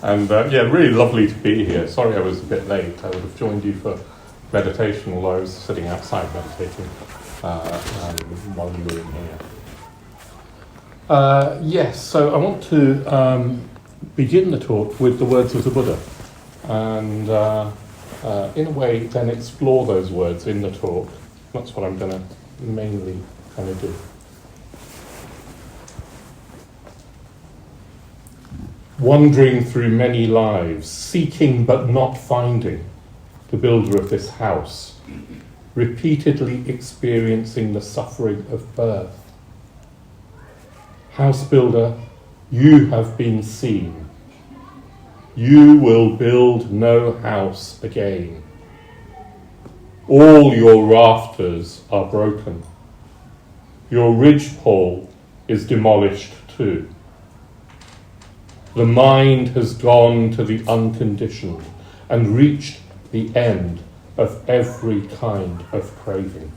And really lovely to be here. Sorry I was a bit late. I would have joined you for meditation, although I was sitting outside meditating while you were in here. Yes, so I want to begin the talk with the words of the Buddha, and in a way then explore those words in the talk. That's what I'm going to mainly kind of do. Wandering through many lives, seeking but not finding, the builder of this house, repeatedly experiencing the suffering of birth. House builder, you have been seen. You will build no house again. All your rafters are broken. Your ridgepole is demolished too. The mind has gone to the unconditioned and reached the end of every kind of craving.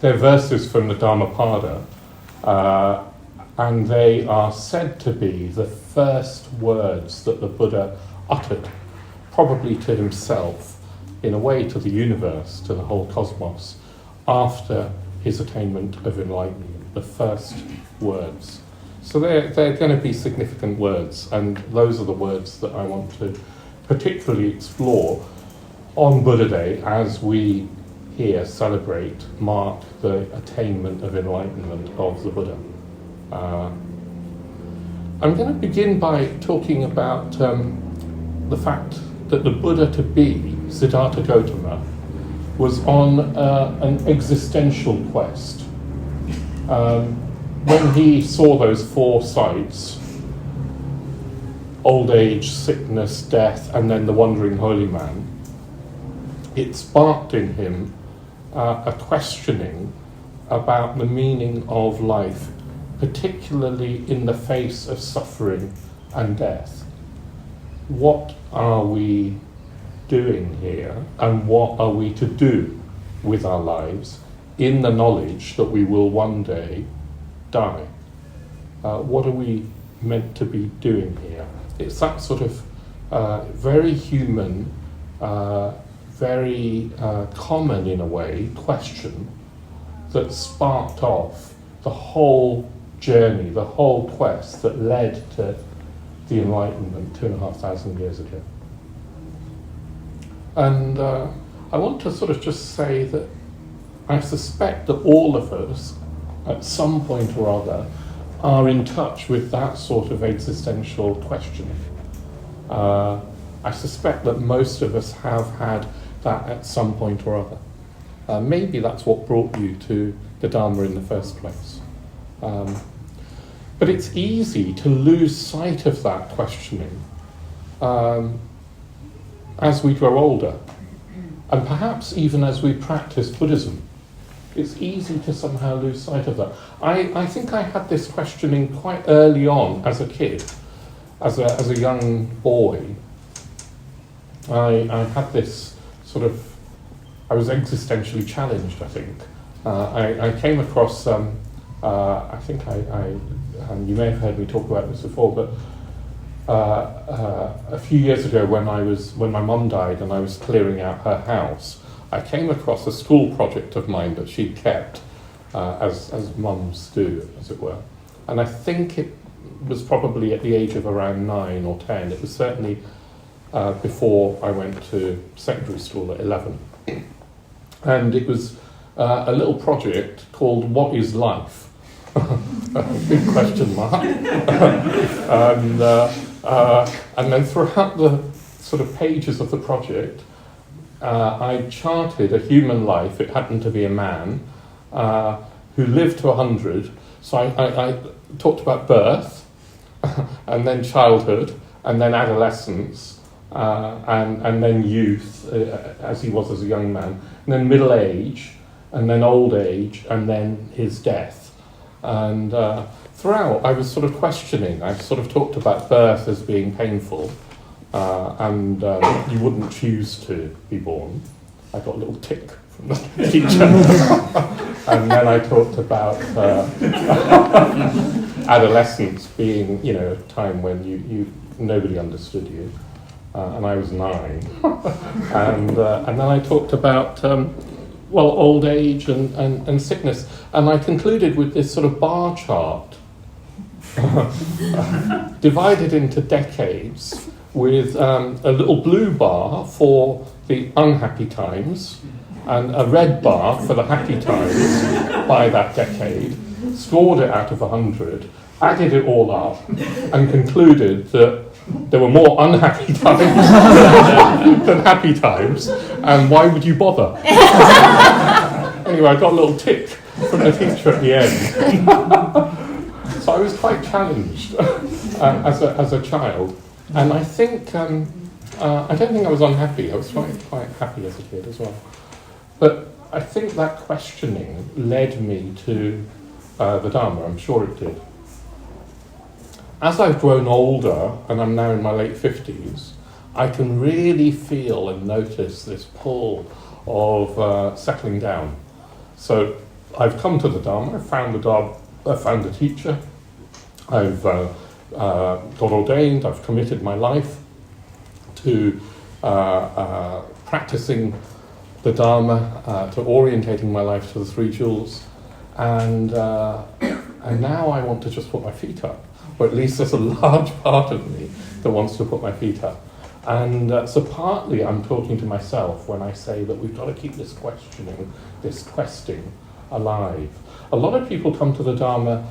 They're verses from the Dhammapada, and they are said to be the first words that the Buddha uttered, probably to himself, in a way to the universe, to the whole cosmos, after his attainment of enlightenment, the first words. So they're going to be significant words, and those are the words that I want to particularly explore on Buddha Day as we here mark the attainment of enlightenment of the Buddha. I'm going to begin by talking about the fact that the Buddha to be, Siddhartha Gautama, was on an existential quest. When he saw those four sights, old age, sickness, death, and then the wandering holy man, it sparked in him a questioning about the meaning of life, particularly in the face of suffering and death. What are we doing here, and what are we to do with our lives in the knowledge that we will one day die? What are we meant to be doing here? It's that sort of very human, very common in a way, question that sparked off the whole journey, the whole quest that led to the Enlightenment 2,500 years ago. And I want to sort of just say that I suspect that all of us, at some point or other, are in touch with that sort of existential questioning. I suspect that most of us have had that at some point or other. Maybe that's what brought you to the Dharma in the first place. But it's easy to lose sight of that questioning as we grow older, and perhaps even as we practice Buddhism. It's easy to somehow lose sight of that. I think I had this questioning quite early on as a kid, as a young boy. I had this sort of, I was existentially challenged, I think. I came across, I think and you may have heard me talk about this before, but a few years ago when my mum died and I was clearing out her house, I came across a school project of mine that she'd kept, as mums do, as it were. And I think it was probably at the age of around 9 or 10. It was certainly before I went to secondary school at 11. And it was a little project called What is Life? Big question mark. And then throughout the sort of pages of the project, I charted a human life. It happened to be a man who lived to 100. So I talked about birth, and then childhood, and then adolescence, and then youth, as he was as a young man, and then middle age, and then old age, and then his death. And throughout, I was sort of questioning. I sort of talked about birth as being painful, and you wouldn't choose to be born. I got a little tick from the teacher. And then I talked about adolescence being, a time when nobody understood you, and I was 9, and then I talked about old age and sickness, and I concluded with this sort of bar chart, divided into decades, with a little blue bar for the unhappy times and a red bar for the happy times by that decade, scored it out of 100, added it all up, and concluded that there were more unhappy times than happy times, and why would you bother? Anyway, I got a little tick from the teacher at the end. So I was quite challenged as a child, and I think I don't think I was unhappy. I was quite happy as a kid as well. But I think that questioning led me to the Dharma. I'm sure it did. As I've grown older, and I'm now in my late 50s, I can really feel and notice this pull of settling down. So I've come to the Dharma. I found a teacher. I've got ordained. I've committed my life to practicing the Dharma, to orientating my life to the Three Jewels, and now I want to just put my feet up, or at least there's a large part of me that wants to put my feet up. And so partly I'm talking to myself when I say that we've got to keep this questioning, this questing alive. A lot of people come to the Dharma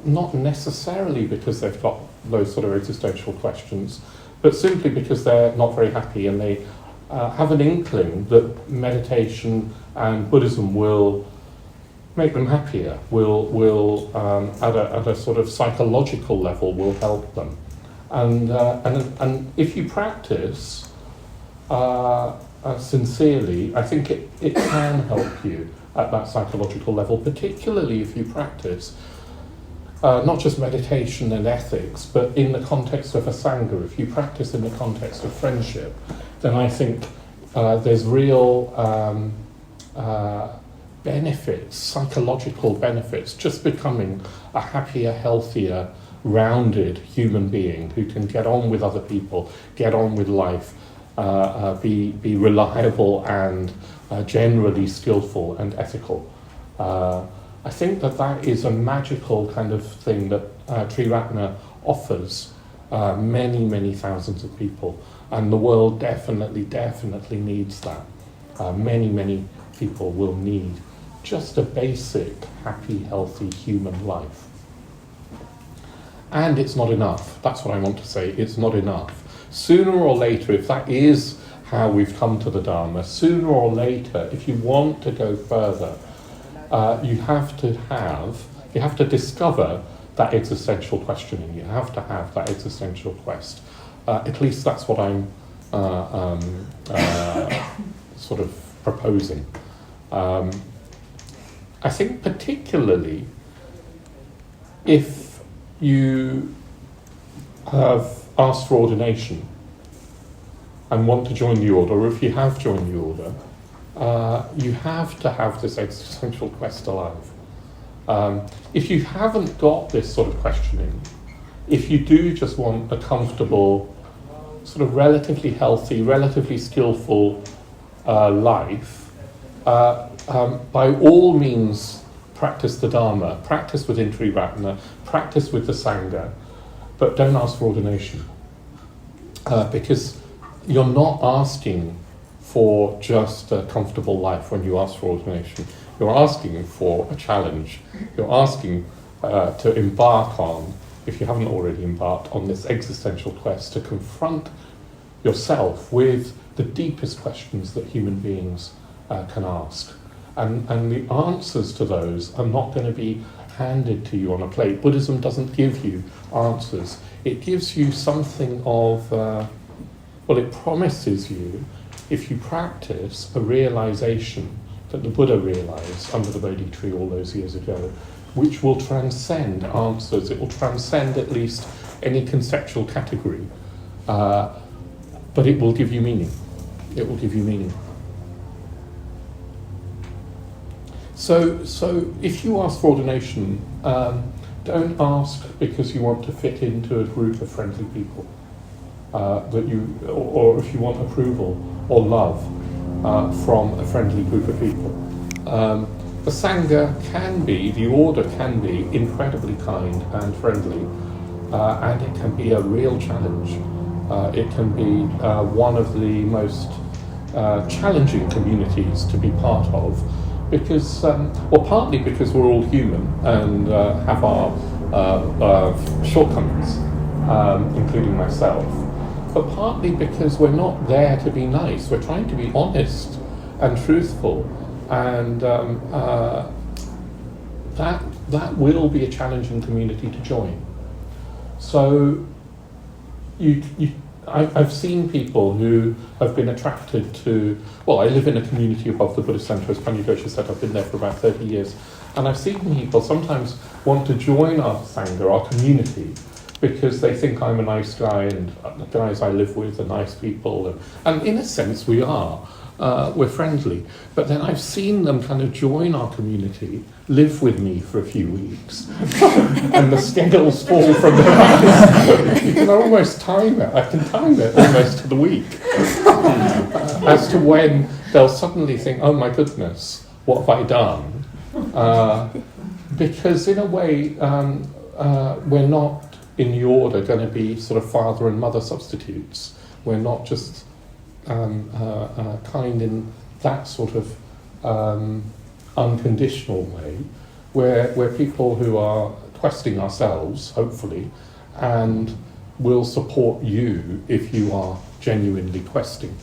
not necessarily because they've got those sort of existential questions, but simply because they're not very happy, and they have an inkling that meditation and Buddhism will make them happier, will at a sort of psychological level will help them. And if you practice sincerely, I think it can help you at that psychological level, particularly if you practice not just meditation and ethics, but in the context of a Sangha. If you practice in the context of friendship, then I think there's real benefits, psychological benefits, just becoming a happier, healthier, rounded human being who can get on with other people, get on with life, be reliable and generally skillful and ethical. I think that is a magical kind of thing that Triratna offers many, many thousands of people, and the world definitely needs that. Many, many people will need just a basic, happy, healthy human life. And it's not enough. That's what I want to say. It's not enough. Sooner or later, if that is how we've come to the Dharma, sooner or later, if you want to go further, you have to discover that existential questioning. You have to have that existential quest. At least that's what I'm sort of proposing. I think particularly if you have asked for ordination and want to join the order, or if you have joined the order, you have to have this existential quest alive. If you haven't got this sort of questioning, if you do just want a comfortable, sort of relatively healthy, relatively skillful life, by all means practice the Dharma, practice within Triratna, practice with the Sangha, but don't ask for ordination. Because you're not asking for just a comfortable life when you ask for ordination. You're asking for a challenge. You're asking to embark on, if you haven't already embarked on this existential quest, to confront yourself with the deepest questions that human beings can ask. And the answers to those are not going to be handed to you on a plate. Buddhism doesn't give you answers. It gives you something of, it promises you, if you practice, a realization that the Buddha realized under the Bodhi tree all those years ago, which will transcend answers. It will transcend at least any conceptual category, but it will give you meaning. It will give you meaning. So if you ask for ordination, don't ask because you want to fit into a group of friendly people, or if you want approval or love from a friendly group of people. The Sangha the order can be incredibly kind and friendly, and it can be a real challenge. It can be one of the most challenging communities to be part of, because, partly because we're all human and have our shortcomings, including myself, but partly because we're not there to be nice. We're trying to be honest and truthful, and that will be a challenging community to join. So I've seen people who have been attracted to, I live in a community above the Buddhist Centre, as Panyagoshi said. I've been there for about 30 years, and I've seen people sometimes want to join our Sangha, our community, because they think I'm a nice guy and the guys I live with are nice people, and in a sense we are. We're friendly, but then I've seen them kind of join our community, live with me for a few weeks, and the schedules fall from their eyes. You can almost time it. I can time it almost to the week, as to when they'll suddenly think, "Oh my goodness, what have I done?" Because in a way, we're not in the order going to be sort of father and mother substitutes. We're not just kind in that sort of unconditional way. We're people who are questing ourselves, hopefully, and will support you if you are genuinely questing.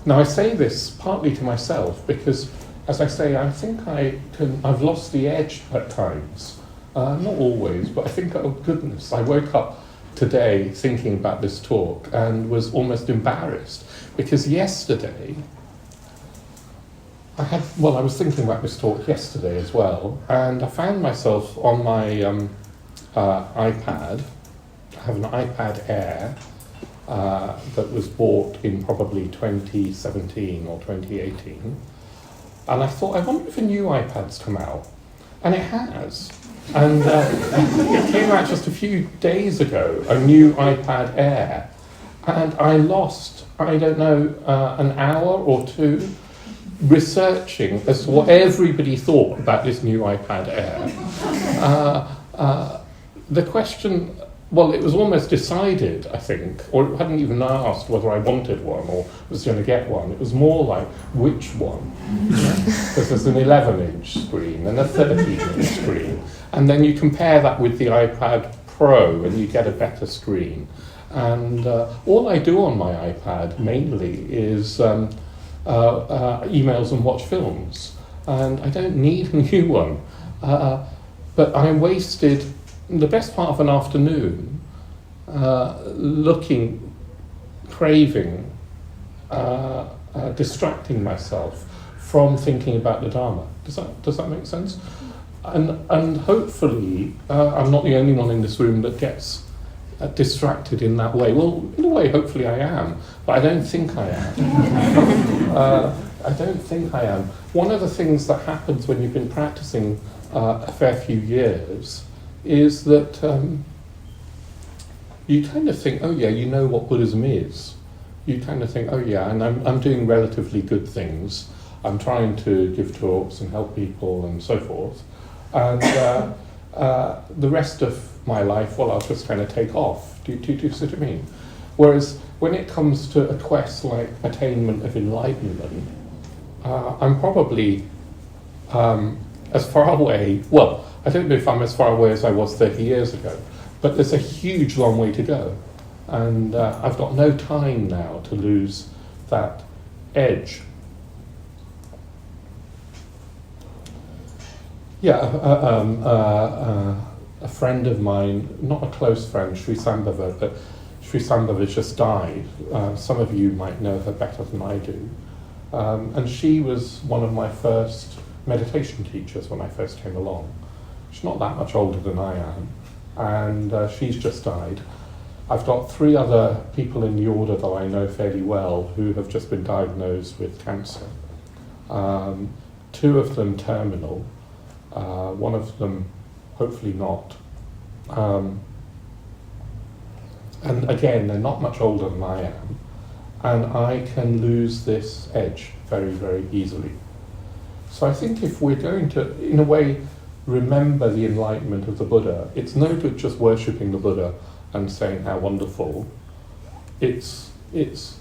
Now, I say this partly to myself because, as I say, I think I've lost the edge at times. Not always, but I think, oh goodness, I woke up today thinking about this talk and was almost embarrassed, because yesterday I was thinking about this talk yesterday as well, and I found myself on my iPad. I have an iPad Air that was bought in probably 2017 or 2018, and I thought, I wonder if a new iPad's come out, and it has. And it came out just a few days ago, a new iPad Air, and I lost, I don't know, an hour or two researching as to what everybody thought about this new iPad Air. The question, it was almost decided, I think, or I hadn't even asked whether I wanted one or was going to get one. It was more like, which one? Because there's an 11-inch screen and a 13-inch screen. And then you compare that with the iPad Pro and you get a better screen. And all I do on my iPad mainly is emails and watch films. And I don't need a new one. But I wasted the best part of an afternoon craving, distracting myself from thinking about the Dharma. Does that make sense? And hopefully, I'm not the only one in this room that gets distracted in that way. Well, in a way, hopefully I am, but I don't think I am. I don't think I am. One of the things that happens when you've been practicing a fair few years is that you kind of think, oh yeah, you know what Buddhism is. You kind of think, oh yeah, and I'm doing relatively good things. I'm trying to give talks and help people and so forth. And the rest of my life, I'll just kind of take off. Do you see what I mean? Whereas when it comes to a quest like attainment of enlightenment, I'm probably as far away, I don't know if I'm as far away as I was 30 years ago, but there's a huge long way to go. And I've got no time now to lose that edge. Yeah, a friend of mine, not a close friend, Sri Sambhava, but Sri Sambhava just died. Some of you might know her better than I do. And she was one of my first meditation teachers when I first came along. She's not that much older than I am, and she's just died. I've got 3 other people in the order that I know fairly well who have just been diagnosed with cancer. 2 of them terminal, one of them hopefully not And again, they're not much older than I am, and I can lose this edge very, very easily. So I think if we're going to, in a way, remember the enlightenment of the Buddha, it's no good just worshipping the Buddha and saying how wonderful. It's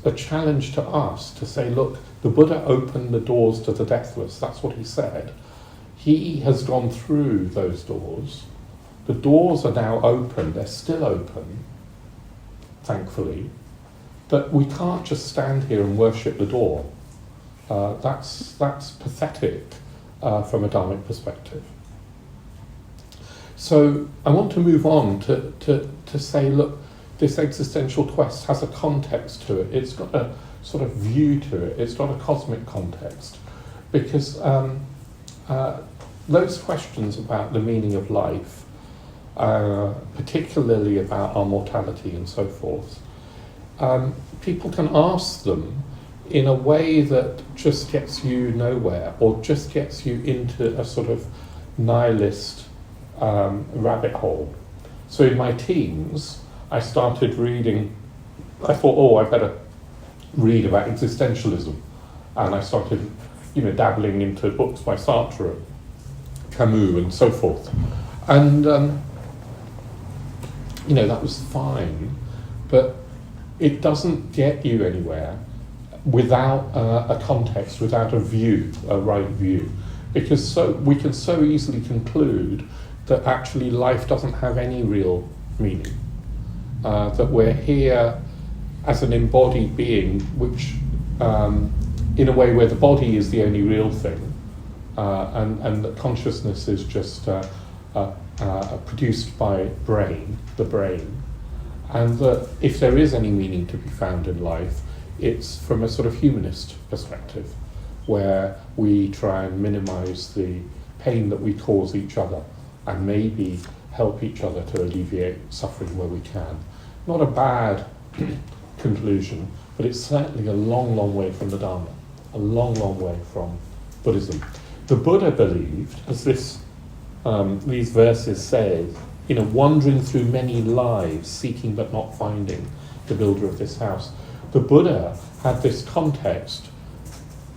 a challenge to us to say, look, the Buddha opened the doors to the deathless. That's what he said. He has gone through those doors. The doors are now open. They're still open, thankfully. But we can't just stand here and worship the door. That's pathetic from a Dharmic perspective. So I want to move on to say, look, this existential quest has a context to it. It's got a sort of view to it. It's got a cosmic context. Because those questions about the meaning of life, particularly about our mortality and so forth, people can ask them in a way that just gets you nowhere, or just gets you into a sort of nihilist rabbit hole. So in my teens, I started reading, I thought, I better read about existentialism. And I started, dabbling into books by Sartre, Camus, and so forth. And, that was fine, but it doesn't get you anywhere without a context, without a view, a right view. Because we can so easily conclude that actually life doesn't have any real meaning. That we're here as an embodied being, which in a way where the body is the only real thing, and that consciousness is just produced by the brain, and that if there is any meaning to be found in life, it's from a sort of humanist perspective, where we try and minimize the pain that we cause each other, and maybe help each other to alleviate suffering where we can. Not a bad conclusion, but it's certainly a long, long way from the Dharma, a long, long way from Buddhism. The Buddha believed, as these verses say, wandering through many lives, seeking but not finding the builder of this house. The Buddha had this context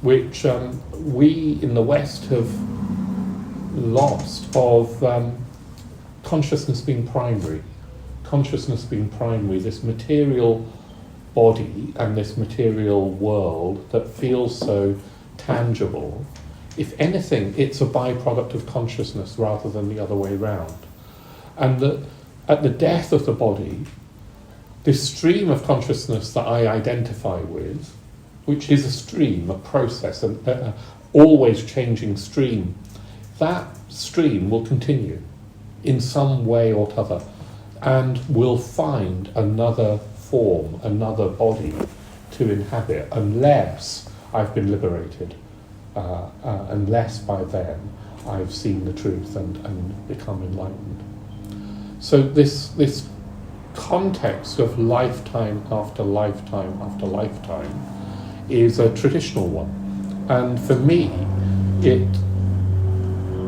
which we in the West have lost, of consciousness being primary. Consciousness being primary, this material body and this material world that feels so tangible. If anything, it's a byproduct of consciousness rather than the other way around. And that at the death of the body, this stream of consciousness that I identify with, which is a stream, a process, an always changing stream, that stream will continue in some way or t'other, and will find another form, another body to inhabit, unless I've been liberated, unless by then I've seen the truth and become enlightened. So this context of lifetime after lifetime after lifetime is a traditional one, and for me it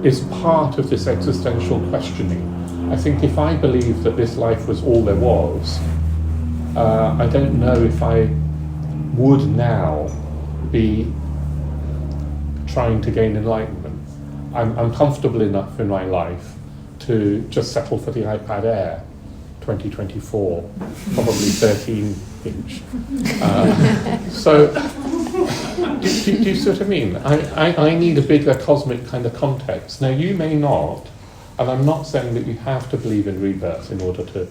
is part of this existential questioning. I think if I believed that this life was all there was, I don't know if I would now be trying to gain enlightenment. I'm comfortable enough in my life to just settle for the iPad Air 2024, probably 13-inch. So, do you see what I mean? I need a bigger cosmic kind of context. Now, you may not, and I'm not saying that you have to believe in rebirth in order to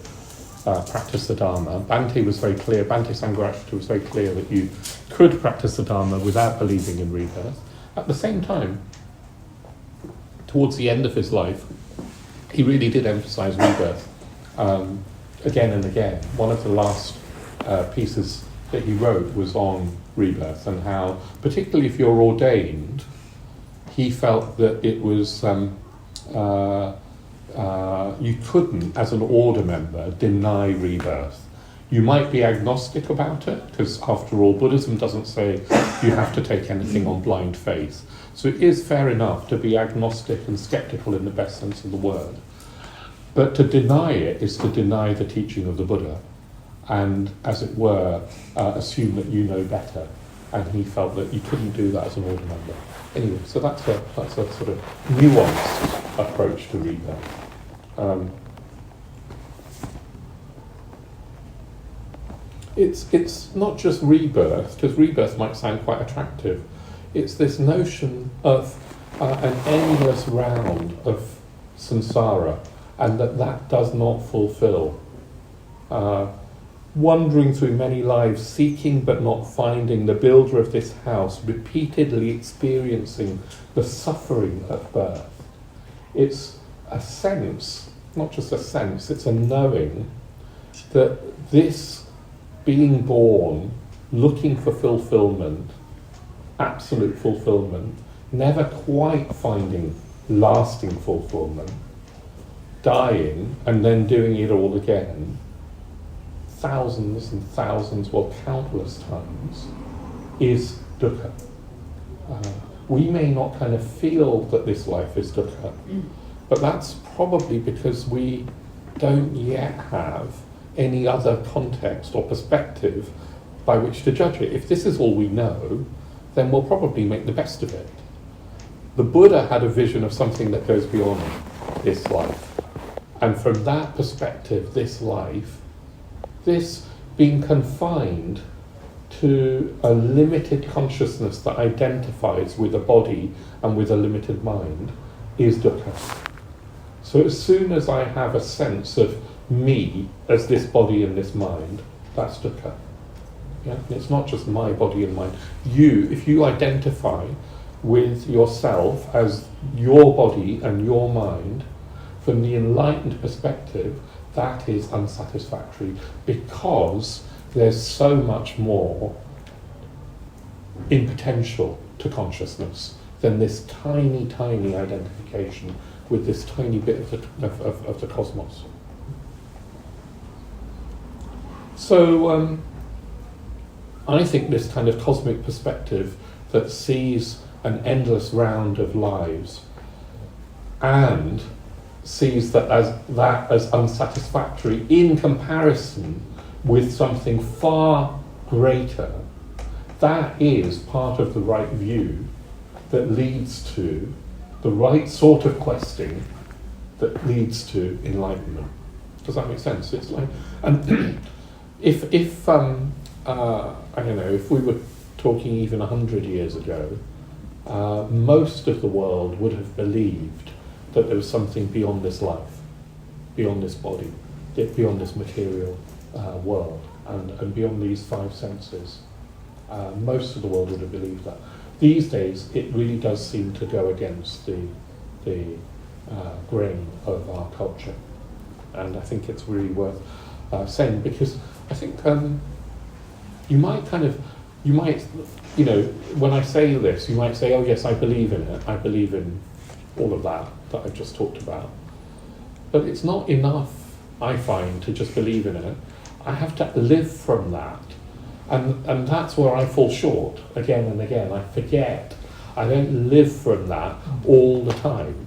practice the Dharma. Bhante was very clear, Bhante Sangharashtra was very clear that you could practice the Dharma without believing in rebirth. At the same time, towards the end of his life, he really did emphasize rebirth again and again. One of the last pieces that he wrote was on rebirth, and how, particularly if you're ordained, he felt that it was you couldn't, as an order member, deny rebirth. You might be agnostic about it, because after all, Buddhism doesn't say you have to take anything on blind faith. So it is fair enough to be agnostic and skeptical in the best sense of the word. But to deny it is to deny the teaching of the Buddha, and, as it were, assume that you know better. And he felt that you couldn't do that as an order member. Anyway, so that's a sort of nuanced approach to rebirth. It's not just rebirth, because rebirth might sound quite attractive. It's this notion of an endless round of samsara, and that does not fulfill. Wandering through many lives, seeking but not finding, the builder of this house, repeatedly experiencing the suffering of birth. It's a sense, not just a sense, it's a knowing that this being born, looking for fulfillment, absolute fulfillment, never quite finding lasting fulfillment, dying and then doing it all again, thousands and thousands, well, countless times, is dukkha. We may not kind of feel that this life is dukkha, but that's probably because we don't yet have any other context or perspective by which to judge it. If this is all we know, then we'll probably make the best of it. The Buddha had a vision of something that goes beyond this life. And from that perspective, this life, this being confined to a limited consciousness that identifies with a body and with a limited mind, is dukkha. So as soon as I have a sense of me as this body and this mind, that's dukkha. Yeah? And it's not just my body and mind. If you identify with yourself as your body and your mind, from the enlightened perspective, that is unsatisfactory, because there's so much more in potential to consciousness than this tiny, tiny identification with this tiny bit of the cosmos. So I think this kind of cosmic perspective that sees an endless round of lives and sees that as unsatisfactory in comparison with something far greater, that is part of the right view that leads to the right sort of questing that leads to enlightenment. Does that make sense? It's like, and if I don't know, if we were talking even 100 years ago, most of the world would have believed that there was something beyond this life, beyond this body, beyond this material world, and beyond these five senses. Most of the world would have believed that. These days, it really does seem to go against the grain of our culture, and I think it's really worth saying, because I think you might, when I say this, you might say, oh yes, I believe in it, I believe in all of that I've just talked about. But it's not enough, I find, to just believe in it. I have to live from that. And that's where I fall short again and again. I forget. I don't live from that all the time.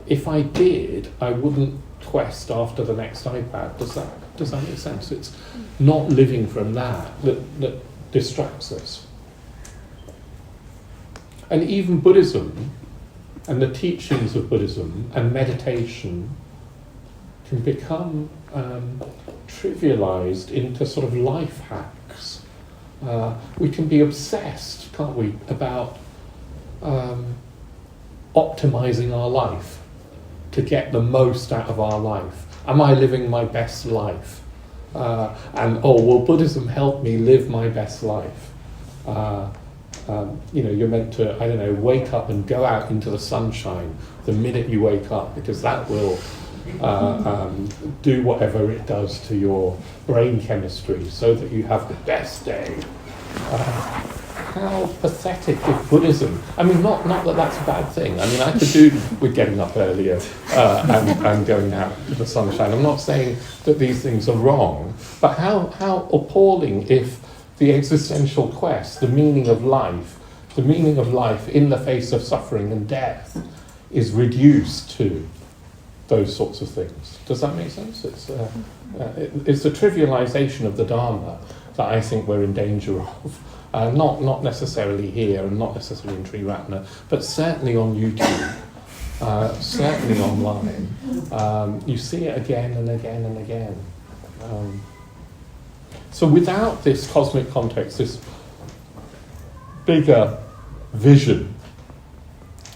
If I did, I wouldn't quest after the next iPad. Does that make sense? It's not living from that distracts us. And even Buddhism and the teachings of Buddhism and meditation can become trivialized into sort of life hacks. We can be obsessed, can't we, about optimizing our life to get the most out of our life. Am I living my best life? Will Buddhism help me live my best life? You're meant to, wake up and go out into the sunshine the minute you wake up, because that will do whatever it does to your brain chemistry so that you have the best day. How pathetic is Buddhism? I mean, not that that's a bad thing. I mean, I could do with getting up earlier and going out in the sunshine. I'm not saying that these things are wrong, but how appalling if the existential quest, the meaning of life in the face of suffering and death is reduced to those sorts of things. Does that make sense? It's the trivialization of the Dharma that I think we're in danger of. Not necessarily here and not necessarily in Triratna, but certainly on YouTube, certainly online. You see it again and again and again. So without this cosmic context, this bigger vision,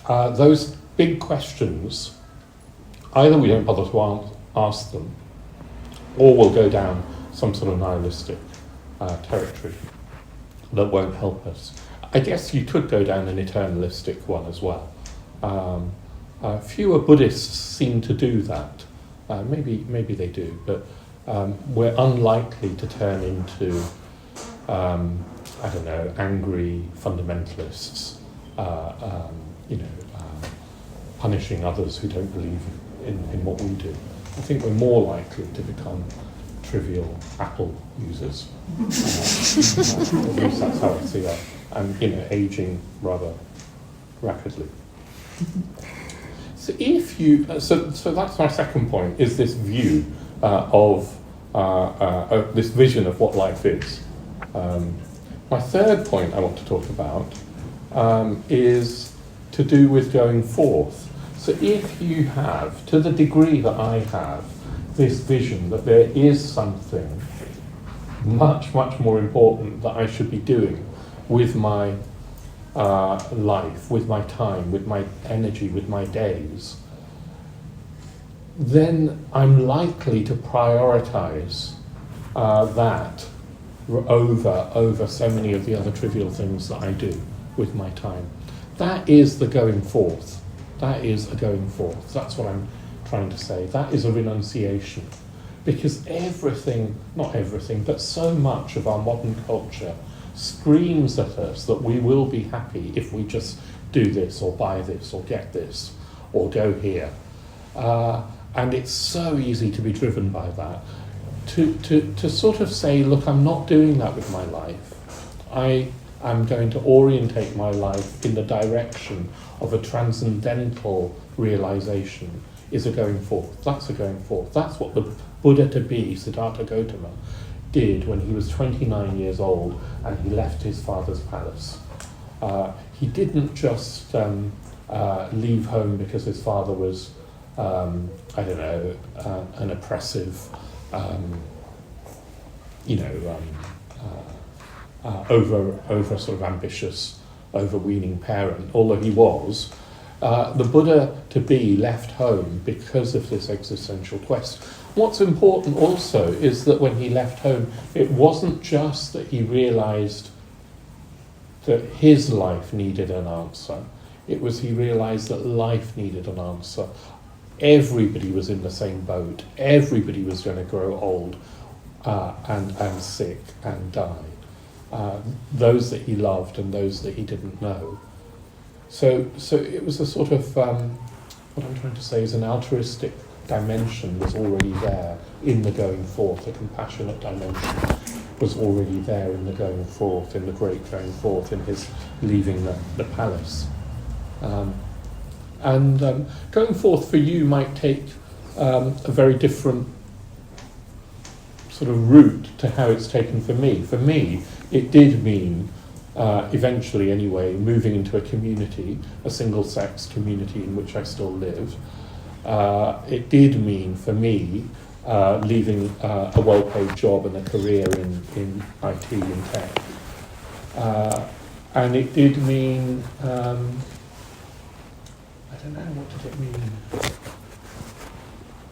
those big questions, either we don't bother to ask them, or we'll go down some sort of nihilistic territory that won't help us. I guess you could go down an eternalistic one as well. Fewer Buddhists seem to do that. Maybe they do, but we're unlikely to turn into, angry fundamentalists, punishing others who don't believe in what we do. I think we're more likely to become trivial Apple users. At least that's how I see it. And aging rather rapidly. So if you, so that's my second point, is this view of this vision of what life is. My third point I want to talk about is to do with going forth. So if you have, to the degree that I have, this vision that there is something much, much more important that I should be doing with my life, with my time, with my energy, with my days, then I'm likely to prioritize that over so many of the other trivial things that I do with my time. That is the going forth. That is a going forth. That's what I'm trying to say. That is a renunciation. Because everything, not everything, but so much of our modern culture screams at us that we will be happy if we just do this or buy this or get this or go here. And it's so easy to be driven by that. To sort of say, look, I'm not doing that with my life. I'm going to orientate my life in the direction of a transcendental realization is a going forth. That's a going forth. That's what the Buddha-to-be, Siddhartha Gautama, did when he was 29 years old and he left his father's palace. He didn't just leave home because his father was, an oppressive, over sort of ambitious, overweening parent, although he was. The Buddha-to-be left home because of this existential quest. What's important also is that when he left home, it wasn't just that he realized that his life needed an answer. It was he realized that life needed an answer. Everybody was in the same boat. Everybody was going to grow old and sick and die. Those that he loved and those that he didn't know. So it was a sort of, what I'm trying to say is an altruistic dimension was already there in the going forth. A compassionate dimension was already there in the going forth, in the great going forth, in his leaving the palace. Going forth for you might take a very different sort of route to how it's taken for me. For me, it did mean, eventually anyway, moving into a community, a single-sex community in which I still live. It did mean, for me, leaving a well-paid job and a career in IT and tech. And it did mean, I don't know, what did it mean?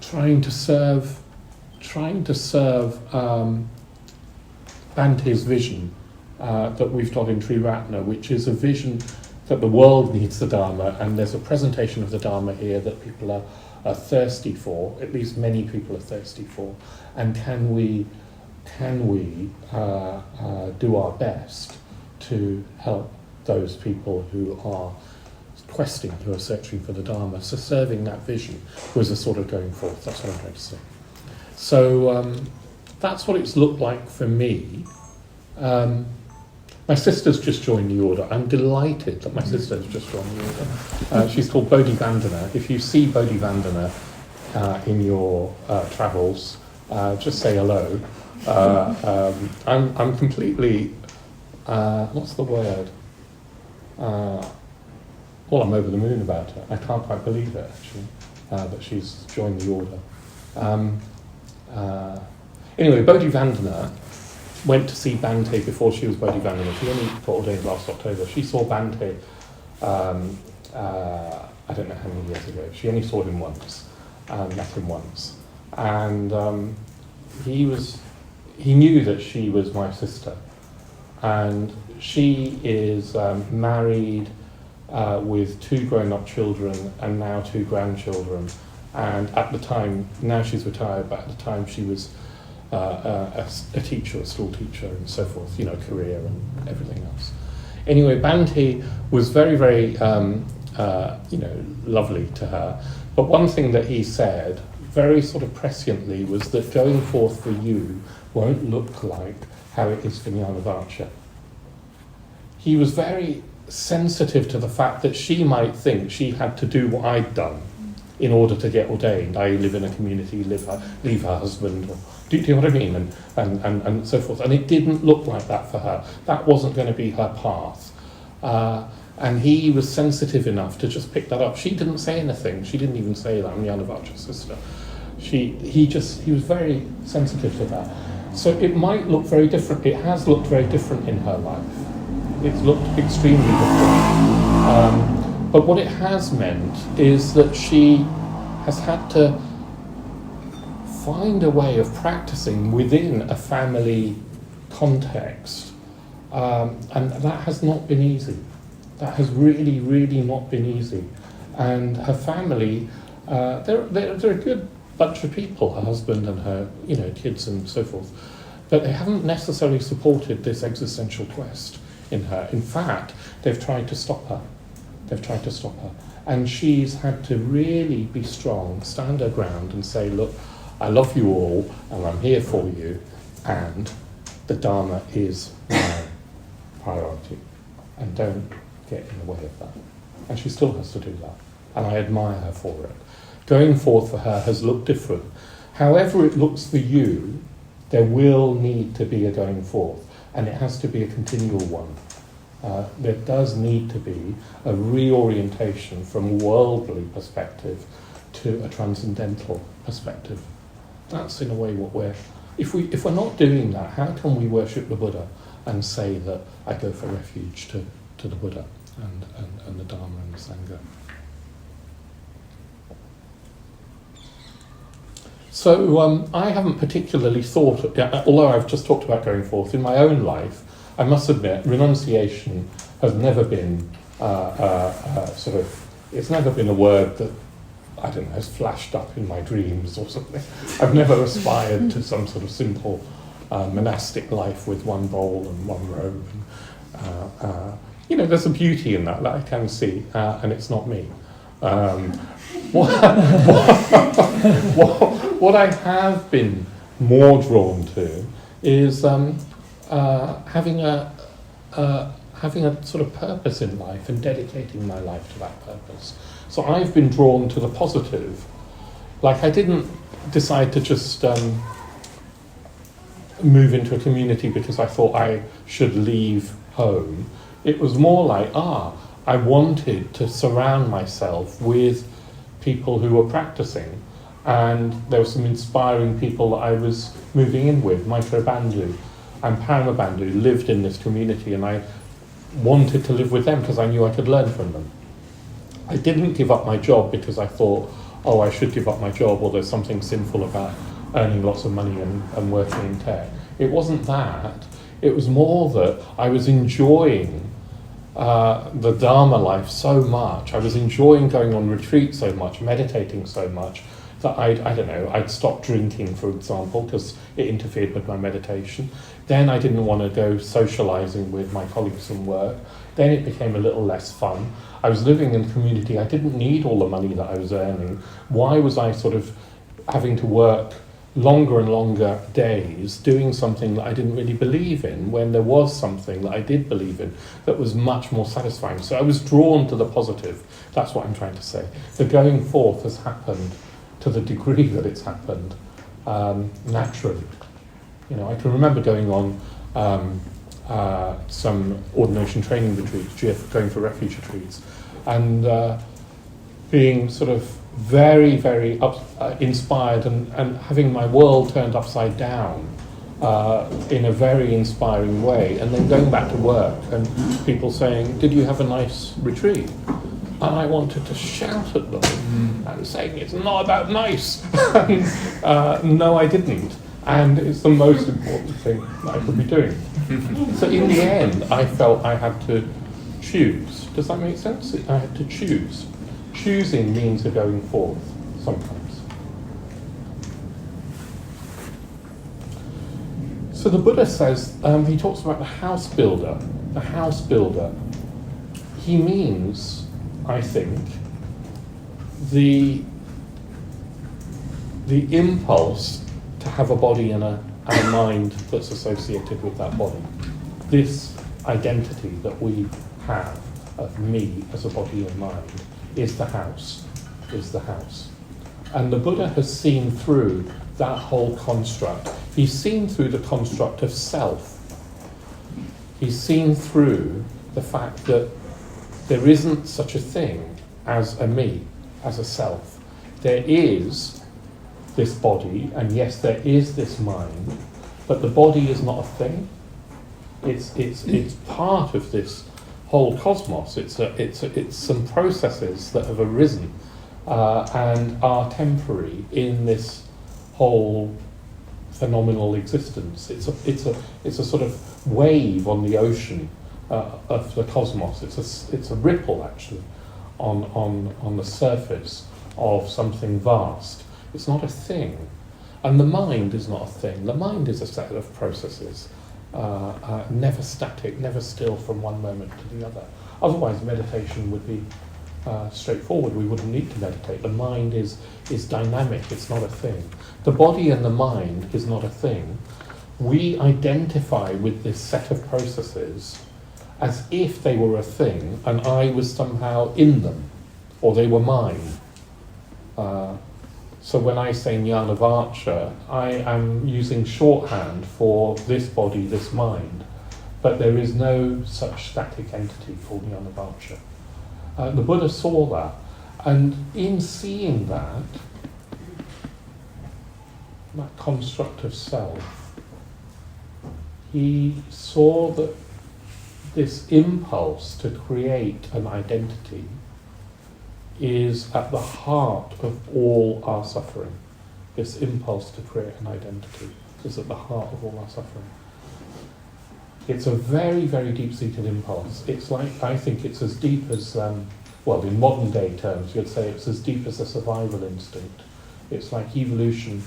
Trying to serve Bante's vision that we've got in Triratna, which is a vision that the world needs the Dharma, and there's a presentation of the Dharma here that people are thirsty for, at least many people are thirsty for, and can we do our best to help those people who are questing, who are searching for the Dharma. So serving that vision was a sort of going forth. That's what I'm trying to say. So that's what it's looked like for me. My sister's just joined the order. I'm delighted that my sister has just joined the order. She's called Bodhi Vandana. If you see Bodhi Vandana, in your travels, just say hello. I'm completely, what's the word? Well, I'm over the moon about it. I can't quite believe it, actually, that she's joined the order. Anyway, Bodhivandana went to see Bhante before she was Bodhivandana. She only got ordained last October. She saw Bhante, I don't know how many years ago. She only saw him once, met him once. And he knew that she was my sister. And she is married with 2 grown-up children and now 2 grandchildren. And at the time, now she's retired, but at the time she was a teacher, a school teacher and so forth, career and everything else. Anyway, Bhante was very, very, lovely to her. But one thing that he said, very sort of presciently, was that going forth for you won't look like how it is for Jnanavaca. He was very sensitive to the fact that she might think she had to do what I'd done in order to get ordained, i.e. live in a community, leave her husband, or, do you know what I mean, and so forth. And it didn't look like that for her. That wasn't going to be her path. And he was sensitive enough to just pick that up. She didn't say anything. She didn't even say that I'm Jnanavaca's sister. He was very sensitive to that. So it might look very different. It has looked very different in her life. It's looked extremely different. But what it has meant is that she has had to find a way of practicing within a family context. And that has not been easy. That has really, really not been easy. And her family, they're a good bunch of people, her husband and her kids and so forth. But they haven't necessarily supported this existential quest in her. In fact, they've tried to stop her. And she's had to really be strong, stand her ground and say, look, I love you all and I'm here for you, and the Dharma is my priority. And don't get in the way of that. And she still has to do that. And I admire her for it. Going forth for her has looked different. However it looks for you, there will need to be a going forth. And it has to be a continual one. There does need to be a reorientation from a worldly perspective to a transcendental perspective. That's in a way what we're... If we're not doing that, how can we worship the Buddha and say that I go for refuge to the Buddha and the Dharma and the Sangha? So I haven't particularly thought, although I've just talked about going forth, in my own life, I must admit, renunciation has never been it's never been a word that, I don't know, has flashed up in my dreams or something. I've never aspired to some sort of simple monastic life with one bowl and one robe. And, there's a beauty in that I can see, and it's not me. What I have been more drawn to is having a sort of purpose in life and dedicating my life to that purpose. So I've been drawn to the positive. Like, I didn't decide to just move into a community because I thought I should leave home. It was more like, I wanted to surround myself with people who were practicing. And there were some inspiring people that I was moving in with. Maitreya Bandhu and Paramabandhu lived in this community, and I wanted to live with them because I knew I could learn from them. I didn't give up my job because I thought, I should give up my job, or there's something sinful about earning lots of money and working in tech. It wasn't that. It was more that I was enjoying the Dharma life so much. I was enjoying going on retreat so much, meditating so much, that I'd stopped drinking, for example, because it interfered with my meditation. Then I didn't want to go socialising with my colleagues from work. Then it became a little less fun. I was living in a community. I didn't need all the money that I was earning. Why was I sort of having to work longer and longer days doing something that I didn't really believe in, when there was something that I did believe in that was much more satisfying? So I was drawn to the positive. That's what I'm trying to say. The going forth has happened to the degree that it's happened naturally. You know, I can remember going on some ordination training retreats, going for refuge retreats, and being sort of very, very inspired and having my world turned upside down in a very inspiring way, and then going back to work and people saying, "Did you have a nice retreat?" And I wanted to shout at them and saying, "It's not about nice." And, no, I didn't. And it's the most important thing that I could be doing. So in the end, I felt I had to choose. Does that make sense? I had to choose. Choosing means a going forth sometimes. So the Buddha says, he talks about the house builder. The house builder. He means, I think, the impulse to have a body and a mind that's associated with that body. This identity that we have of me as a body and mind is the house, And the Buddha has seen through that whole construct. He's seen through the construct of self. He's seen through the fact that there isn't such a thing as a me, as a self. There is this body, and yes, there is this mind, but the body is not a thing. It's part of this whole cosmos. It's some processes that have arisen and are temporary in this whole phenomenal existence. It's a sort of wave on the ocean of the cosmos. It's a ripple actually on the surface of something vast. It's not a thing. And the mind is not a thing. The mind is a set of processes, never static, never still from one moment to the other. Otherwise meditation would be straightforward. We wouldn't need to meditate. The mind is dynamic, it's not a thing. The body and the mind is not a thing. We identify with this set of processes as if they were a thing and I was somehow in them, or they were mine. So when I say Jnanavaca, I am using shorthand for this body, this mind, but there is no such static entity called Jnanavaca. The Buddha saw that, and in seeing that construct of self, he saw that this impulse to create an identity is at the heart of all our suffering. This impulse to create an identity is at the heart of all our suffering. It's a very, very deep-seated impulse. It's like, I think it's as deep as, well, in modern day terms, you'd say it's as deep as a survival instinct. It's like evolution,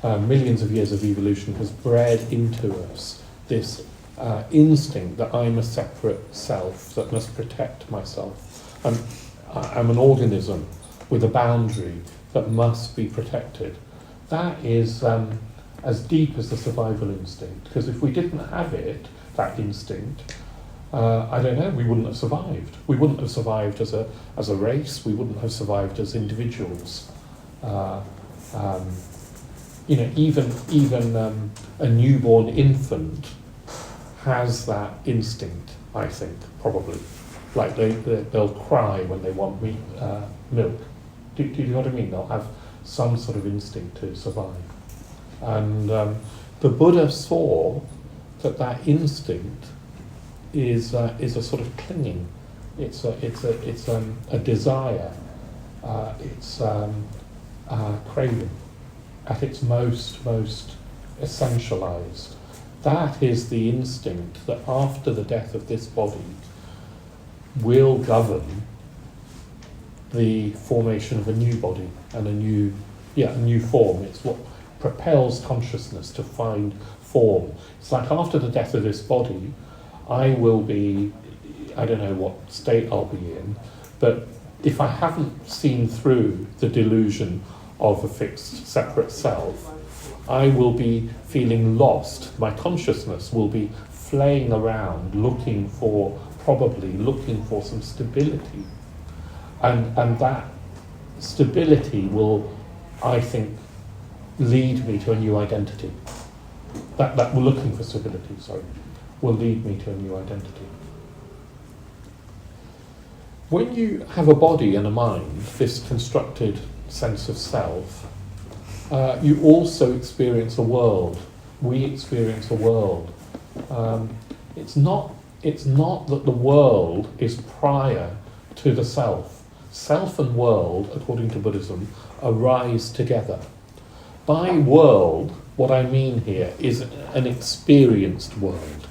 millions of years of evolution has bred into us this instinct that I'm a separate self that must protect myself. I'm an organism with a boundary that must be protected. That is as deep as the survival instinct, because if we didn't have it, that instinct, I don't know, we wouldn't have survived. We wouldn't have survived as a race, we wouldn't have survived as individuals. Even a newborn infant has that instinct, I think, probably. Like they'll cry when they want milk. Do you know what I mean? They'll have some sort of instinct to survive. And the Buddha saw that instinct is a sort of clinging. It's a desire. It's craving at its most essentialized. That is the instinct that after the death of this body will govern the formation of a new body and a new form. It's what propels consciousness to find form. It's like after the death of this body, I will be, I don't know what state I'll be in, but if I haven't seen through the delusion of a fixed separate self, I will be feeling lost. My consciousness will be flaying around looking for some stability. And that stability will I think, lead me to a new identity. That we're looking for stability, sorry, will lead me to a new identity. When you have a body and a mind, this constructed sense of self, you also experience a world. We experience a world. It's not that the world is prior to the self. Self and world, according to Buddhism, arise together. By world, what I mean here is an experienced world.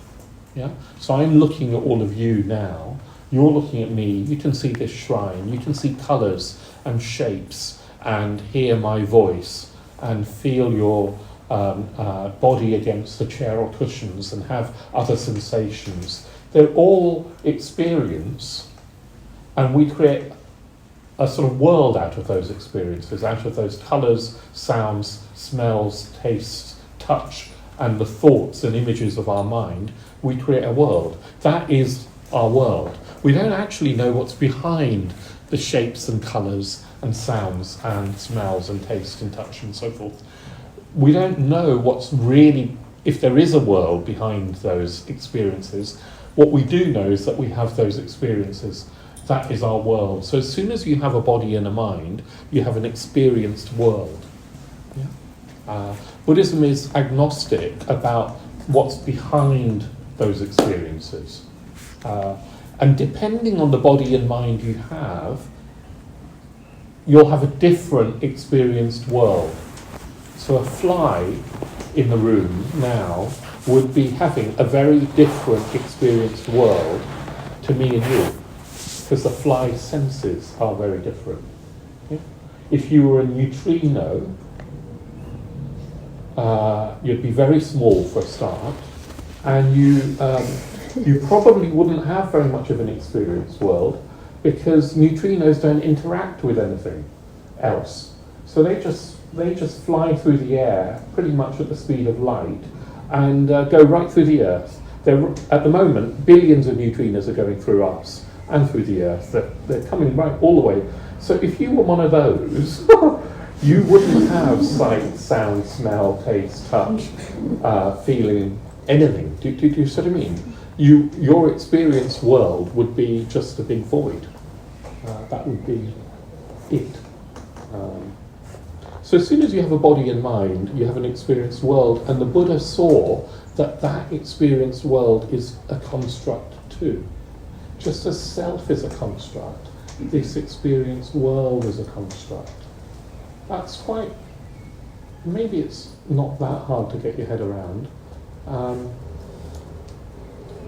Yeah? So I'm looking at all of you now. You're looking at me. You can see this shrine. You can see colours and shapes and hear my voice and feel your body against the chair or cushions and have other sensations. They're all experience, and we create a sort of world out of those experiences, out of those colours, sounds, smells, tastes, touch, and the thoughts and images of our mind. We create a world. That is our world. We don't actually know what's behind the shapes and colours and sounds and smells and taste and touch and so forth. We don't know what's really, if there is a world behind those experiences. What we do know is that we have those experiences. That is our world. So as soon as you have a body and a mind, you have an experienced world. Yeah? Buddhism is agnostic about what's behind those experiences. And depending on the body and mind you have, you'll have a different experienced world. So a fly in the room now would be having a very different experienced world to me and you, because the fly's senses are very different. Yeah? If you were a neutrino, you'd be very small for a start, and you probably wouldn't have very much of an experienced world, because neutrinos don't interact with anything else. So they just fly through the air pretty much at the speed of light and go right through the Earth. At the moment, billions of neutrinos are going through us and through the Earth. They're coming right all the way. So if you were one of those, you wouldn't have sight, sound, smell, taste, touch, feeling, anything. Do you see what I mean? Your experienced world would be just a big void. That would be it. So as soon as you have a body and mind, you have an experienced world, and the Buddha saw that experienced world is a construct too. Just as self is a construct, this experienced world is a construct. That's quite, maybe it's not that hard to get your head around.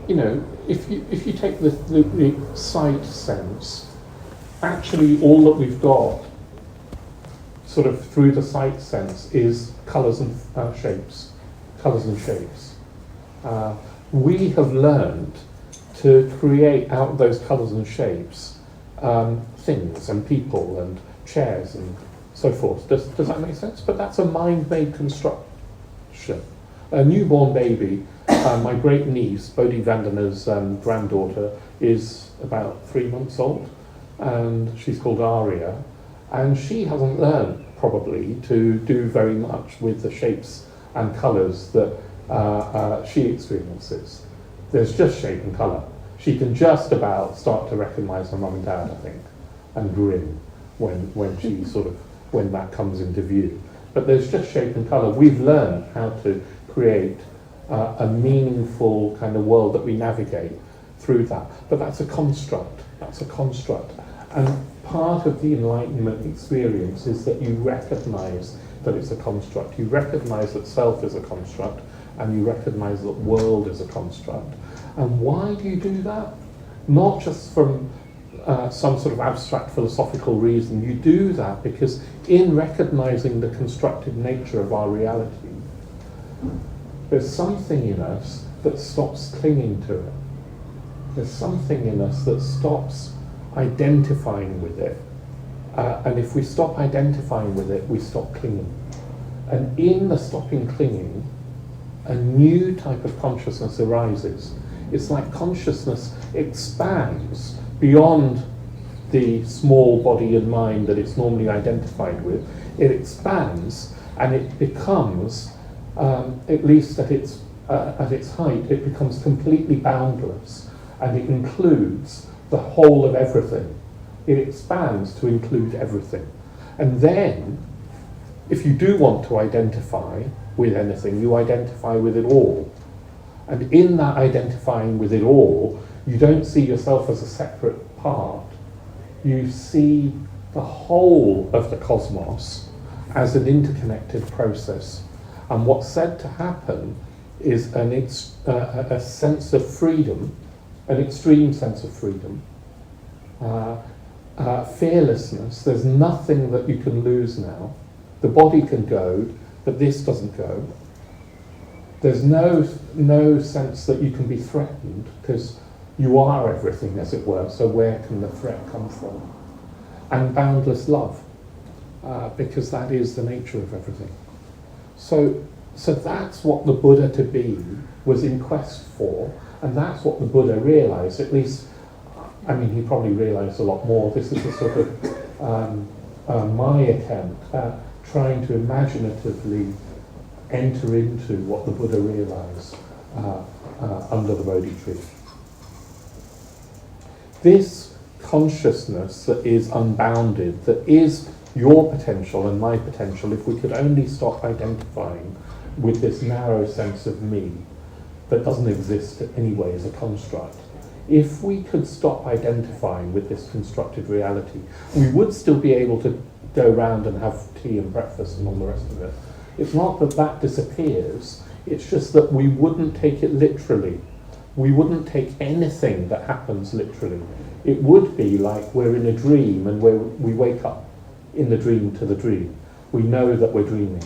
If you take the sight sense, actually all that we've got sort of through the sight sense is colours and shapes. We have learned to create out of those colours and shapes things and people and chairs and so forth. Does that make sense? But that's a mind-made construction. A newborn baby, my great niece, Bodhi Vandana's granddaughter, is about 3 months old, and she's called Arya, and she hasn't learned probably to do very much with the shapes and colours that she experiences. There's just shape and colour. She can just about start to recognise her mum and dad, I think, and grin when that comes into view. But there's just shape and colour. We've learned how to create a meaningful kind of world that we navigate through that. But that's a construct. And part of the Enlightenment experience is that you recognise that it's a construct. You recognise that self is a construct, and you recognise that world is a construct. And why do you do that? Not just from some sort of abstract philosophical reason. You do that because in recognising the constructed nature of our reality, there's something in us that stops clinging to it. There's something in us that stops identifying with it. And if we stop identifying with it, we stop clinging. And in the stopping clinging, a new type of consciousness arises. It's like consciousness expands beyond the small body and mind that it's normally identified with. It expands and it becomes, at least at its height, it becomes completely boundless, and it includes the whole of everything. It expands to include everything. And then, if you do want to identify with anything, you identify with it all. And in that identifying with it all, you don't see yourself as a separate part. You see the whole of the cosmos as an interconnected process. And what's said to happen is a sense of freedom, an extreme sense of freedom, fearlessness. There's nothing that you can lose now. The body can go, but this doesn't go. There's no sense that you can be threatened, because you are everything, as it were, so where can the threat come from? And boundless love, because that is the nature of everything. So that's what the Buddha to be was in quest for, and that's what the Buddha realised. At least, I mean, he probably realised a lot more. This is a sort of my attempt at trying to imaginatively enter into what the Buddha realised under the Bodhi tree. This consciousness that is unbounded, that is your potential and my potential, if we could only stop identifying with this narrow sense of me that doesn't exist anyway as a construct. If we could stop identifying with this constructed reality, we would still be able to go round and have tea and breakfast and all the rest of it. It's not that that disappears, it's just that we wouldn't take it literally. We wouldn't take anything that happens literally. It would be like we're in a dream and we wake up in the dream to the dream. We know that we're dreaming.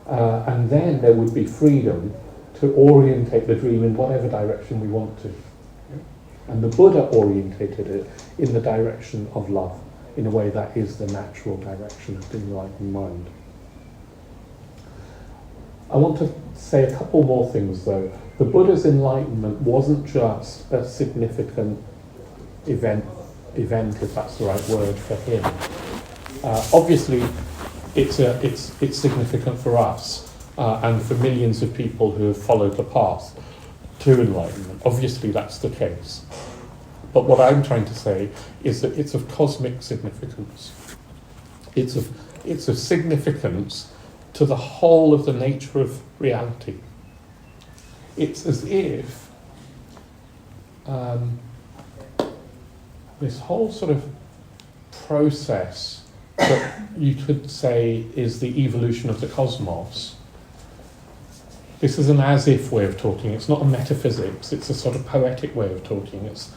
And then there would be freedom to orientate the dream in whatever direction we want to. And the Buddha orientated it in the direction of love, in a way that is the natural direction of the enlightened mind. I want to say a couple more things though. The Buddha's enlightenment wasn't just a significant event, if that's the right word for him. Obviously, it's significant for us and for millions of people who have followed the path to enlightenment. Obviously, that's the case. But what I'm trying to say is that it's of cosmic significance. It's of significance to the whole of the nature of reality. It's as if this whole sort of process that you could say is the evolution of the cosmos. This is an as-if way of talking. It's not a metaphysics. It's a sort of poetic way of talking. It's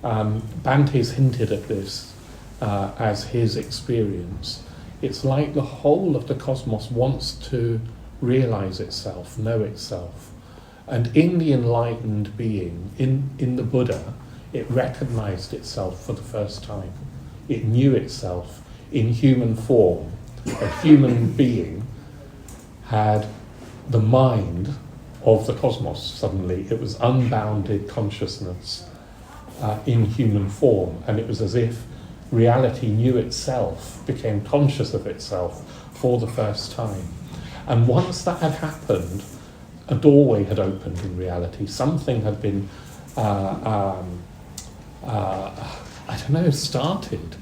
Bante's hinted at this as his experience. It's like the whole of the cosmos wants to realize itself, know itself. And in the enlightened being, in the Buddha, it recognized itself for the first time. It knew itself in human form. A human being had the mind of the cosmos suddenly. It was unbounded consciousness in human form, and it was as if reality knew itself, became conscious of itself for the first time. And once that had happened, a doorway had opened in reality. Something had been, started,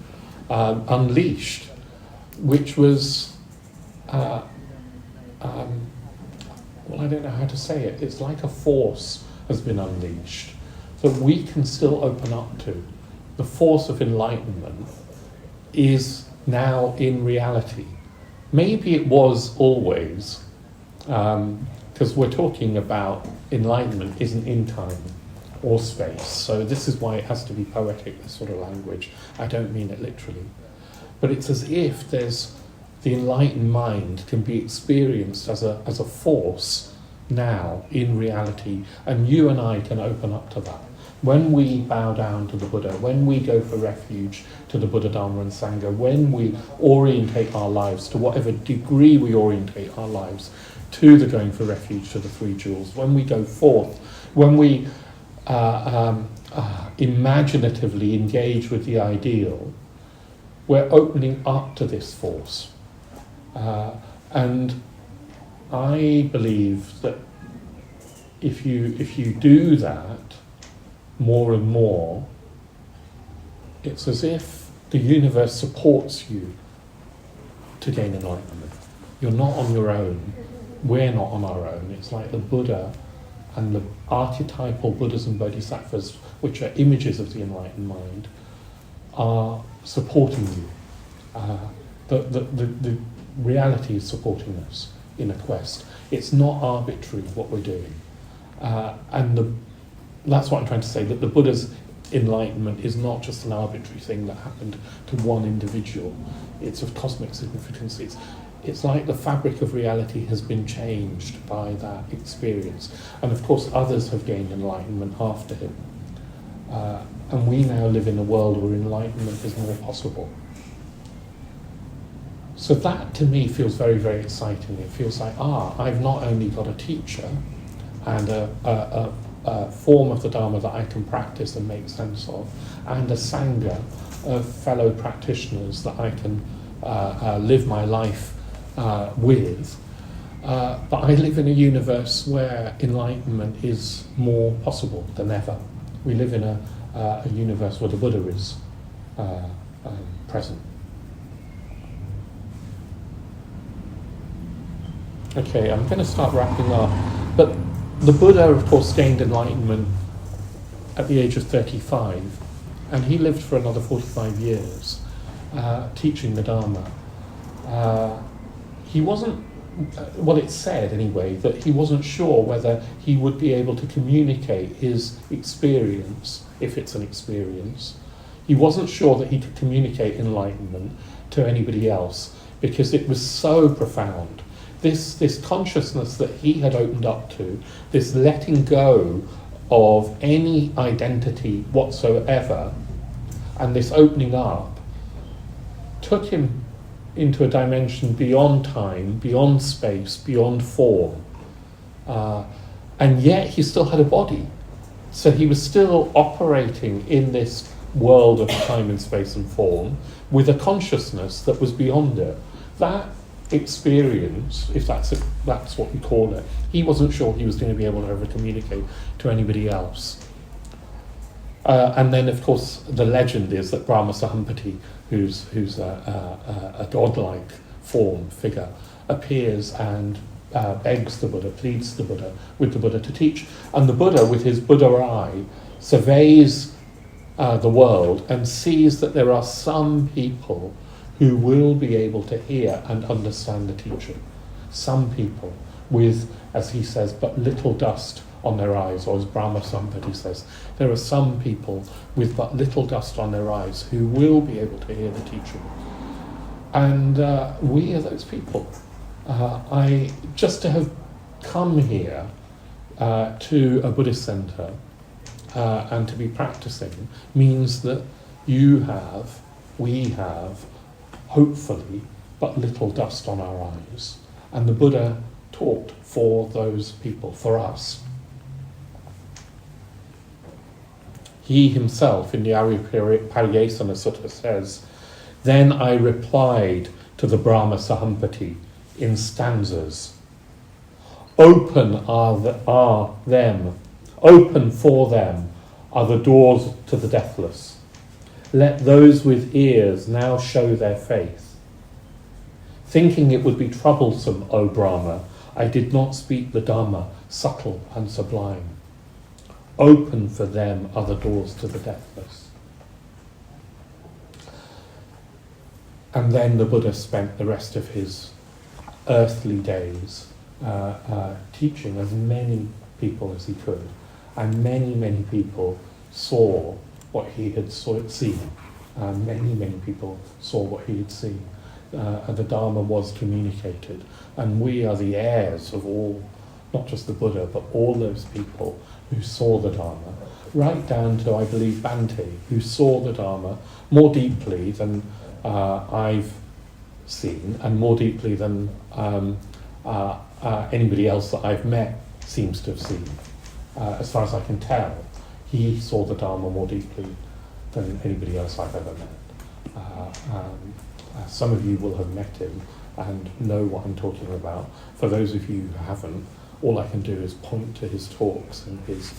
unleashed, which was, I don't know how to say it. It's like a force has been unleashed that we can still open up to. The force of enlightenment is now in reality. Maybe it was always, because we're talking about enlightenment isn't in time or space. So this is why it has to be poetic, this sort of language. I don't mean it literally. But it's as if there's the enlightened mind can be experienced as a force now in reality, and you and I can open up to that. When we bow down to the Buddha, when we go for refuge to the Buddha, Dharma and Sangha, when we orientate our lives, to whatever degree we orientate our lives, to the going for refuge to the Three Jewels, when we go forth, when we imaginatively engage with the ideal, we're opening up to this force. And I believe that if you do that more and more, it's as if the universe supports you to gain enlightenment. You're not on your own. We're not on our own. It's like the Buddha and the archetypal Buddhas and Bodhisattvas, which are images of the enlightened mind, are supporting you. The reality is supporting us in a quest. It's not arbitrary what we're doing. That's what I'm trying to say, that the Buddha's enlightenment is not just an arbitrary thing that happened to one individual. It's of cosmic significance. It's like the fabric of reality has been changed by that experience. And of course others have gained enlightenment after him. And we now live in a world where enlightenment is more possible. So that to me feels very, very exciting. It feels like, I've not only got a teacher and a form of the Dharma that I can practice and make sense of, and a Sangha of fellow practitioners that I can live my life with, but I live in a universe where enlightenment is more possible than ever. We live in a universe where the Buddha is present. Okay, I'm going to start wrapping up, but the Buddha, of course, gained enlightenment at the age of 35, and he lived for another 45 years teaching the Dharma. He wasn't, well, it's said anyway, that he wasn't sure whether he would be able to communicate his experience, if it's an experience. He wasn't sure that he could communicate enlightenment to anybody else, because it was so profound. This consciousness that he had opened up to, this letting go of any identity whatsoever, and this opening up, took him into a dimension beyond time, beyond space, beyond form. And yet he still had a body. So he was still operating in this world of time and space and form with a consciousness that was beyond it. That experience, if that's what we call it, he wasn't sure he was going to be able to ever communicate to anybody else. And then, of course, the legend is that Brahma Sahampati, who's a godlike form figure, appears and begs the Buddha, pleads with the Buddha to teach. And the Buddha, with his Buddha eye, surveys the world and sees that there are some people who will be able to hear and understand the teaching. Some people with, as he says, but little dust on their eyes, or as Brahma Sampati says, there are some people with but little dust on their eyes who will be able to hear the teaching. And we are those people. Just to have come here to a Buddhist centre and to be practicing means that we have, hopefully, but little dust on our eyes. And the Buddha taught for those people, for us. He himself, in the Pariyesana Sutta, says, "Then I replied to the Brahma Sahampati in stanzas, open open for them are the doors to the deathless. Let those with ears now show their faith. Thinking it would be troublesome, O Brahma, I did not speak the Dhamma, subtle and sublime. Open for them are the doors to the deathless." And then the Buddha spent the rest of his earthly days teaching as many people as he could. And many, many people saw what he had seen. Many people saw what he had seen. And the Dharma was communicated. And we are the heirs of all, not just the Buddha, but all those people who saw the Dharma, right down to, I believe, Bhante, who saw the Dharma more deeply than I've seen, and more deeply than anybody else that I've met seems to have seen. As far as I can tell, he saw the Dharma more deeply than anybody else I've ever met. Some of you will have met him and know what I'm talking about. For those of you who haven't, all I can do is point to his talks and his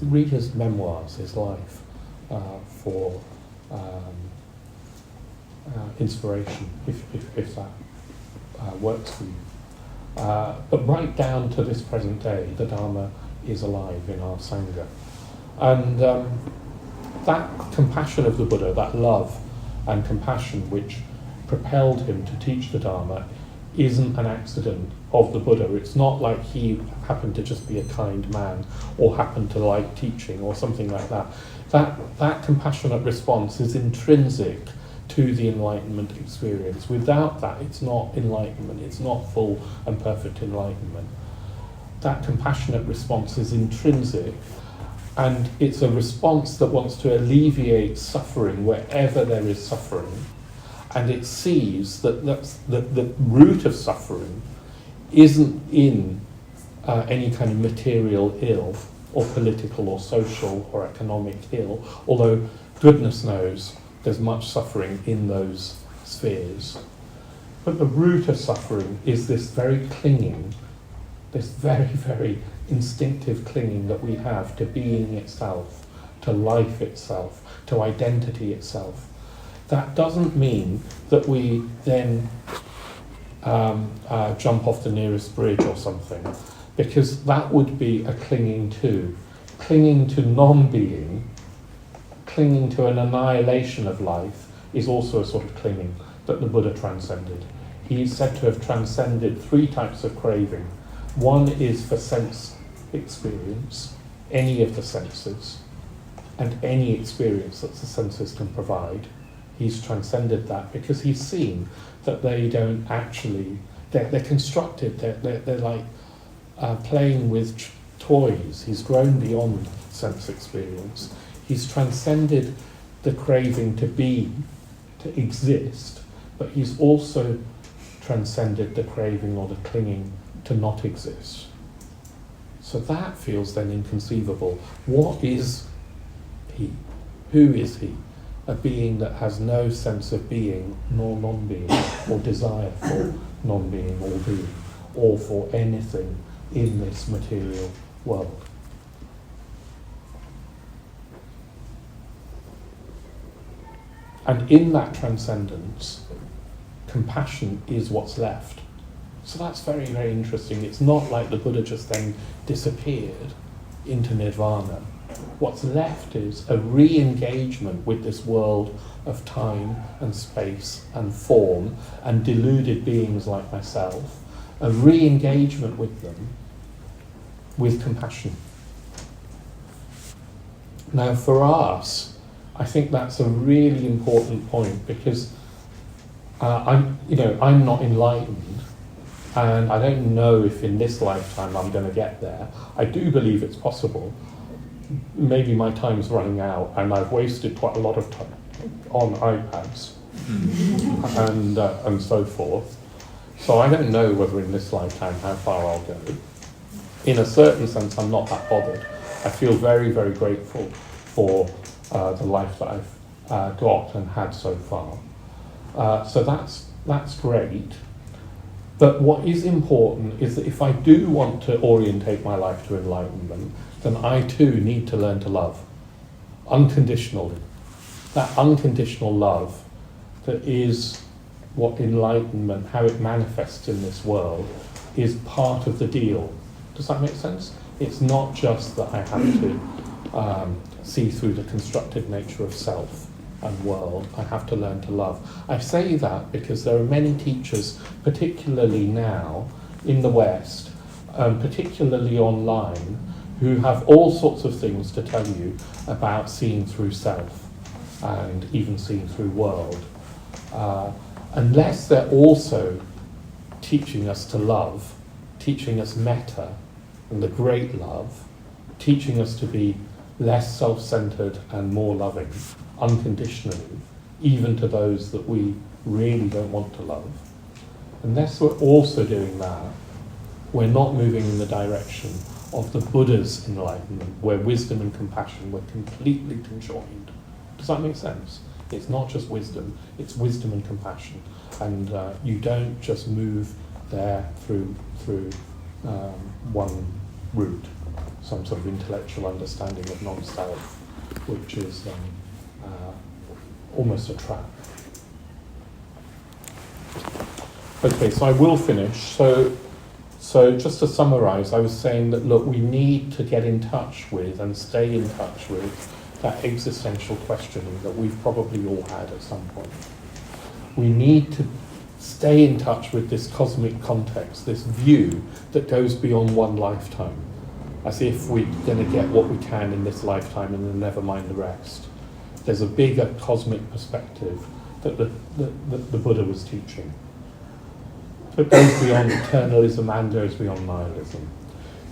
read his memoirs, his life, for inspiration, if that works for you. But right down to this present day, the Dharma is alive in our Sangha. And that compassion of the Buddha, that love and compassion which propelled him to teach the Dharma, isn't an accident of the Buddha. It's not like he happened to just be a kind man or happened to like teaching or something like that. That compassionate response is intrinsic to the Enlightenment experience. Without that, it's not enlightenment. It's not full and perfect enlightenment. That compassionate response is intrinsic, and it's a response that wants to alleviate suffering wherever there is suffering. And it sees that the root of suffering isn't in any kind of material ill or political or social or economic ill, although goodness knows there's much suffering in those spheres. But the root of suffering is this very clinging, this very, very instinctive clinging that we have to being itself, to life itself, to identity itself. That doesn't mean that we then jump off the nearest bridge or something, because that would be a clinging to non-being. Clinging to an annihilation of life is also a sort of clinging that the Buddha transcended. He's said to have transcended 3 types of craving. One is for sense experience, any of the senses, and any experience that the senses can provide. He's transcended that because he's seen that they don't actually, they're constructed, they're like playing with toys. He's grown beyond sense experience. He's transcended the craving to be, to exist, but he's also transcended the craving or the clinging to not exist. So that feels then inconceivable. What is he? Who is he? A being that has no sense of being nor non-being, or desire for non-being or being, or for anything in this material world. And in that transcendence, compassion is what's left. So that's very, very interesting. It's not like the Buddha just then disappeared into nirvana. What's left is a re-engagement with this world of time and space and form and deluded beings like myself, a re-engagement with them with compassion. Now for us, I think that's a really important point, because I'm not enlightened, and I don't know if in this lifetime I'm going to get there. I do believe it's possible. Maybe my time's running out, and I've wasted quite a lot of time on iPads and so forth. So I don't know whether in this lifetime how far I'll go. In a certain sense, I'm not that bothered. I feel very, very grateful for the life that I've got and had so far. So that's great. But what is important is that if I do want to orientate my life to enlightenment, then I too need to learn to love unconditionally. That unconditional love that is what enlightenment, how it manifests in this world, is part of the deal. Does that make sense? It's not just that I have to see through the constructed nature of self and world. I have to learn to love. I say that because there are many teachers, particularly now in the West, particularly online, who have all sorts of things to tell you about seeing through self and even seeing through world. Unless they're also teaching us to love, teaching us metta and the great love, teaching us to be less self-centered and more loving, unconditionally, even to those that we really don't want to love. Unless we're also doing that, we're not moving in the direction of the Buddha's enlightenment, where wisdom and compassion were completely conjoined. Does that make sense? It's not just wisdom, it's wisdom and compassion. And you don't just move there through one route, some sort of intellectual understanding of non-self, which is almost a trap. Okay, so I will finish. So just to summarize, I was saying that, look, we need to get in touch with and stay in touch with that existential questioning that we've probably all had at some point. We need to stay in touch with this cosmic context, this view that goes beyond one lifetime, as if we're going to get what we can in this lifetime and then never mind the rest. There's a bigger cosmic perspective that the Buddha was teaching. It goes beyond eternalism and goes beyond nihilism.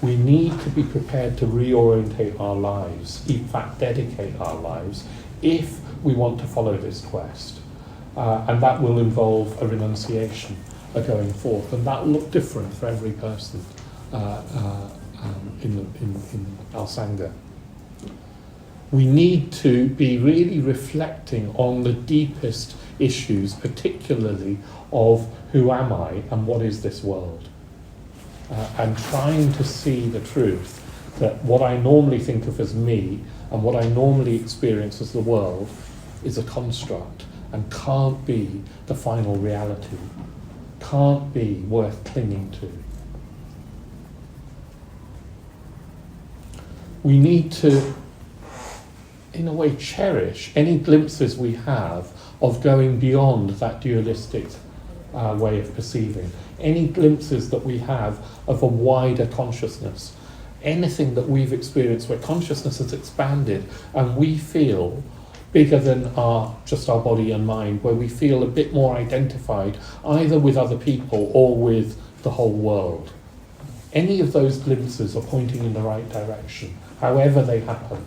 We need to be prepared to reorientate our lives, in fact dedicate our lives, if we want to follow this quest. And that will involve a renunciation, a going forth, and that will look different for every person in our Sangha. We need to be really reflecting on the deepest issues, particularly of who am I and what is this world? And trying to see the truth that what I normally think of as me and what I normally experience as the world is a construct and can't be the final reality, can't be worth clinging to. We need to, in a way, cherish any glimpses we have of going beyond that dualistic way of perceiving, any glimpses that we have of a wider consciousness, anything that we've experienced where consciousness has expanded and we feel bigger than just our body and mind, where we feel a bit more identified either with other people or with the whole world. Any of those glimpses are pointing in the right direction, however they happen.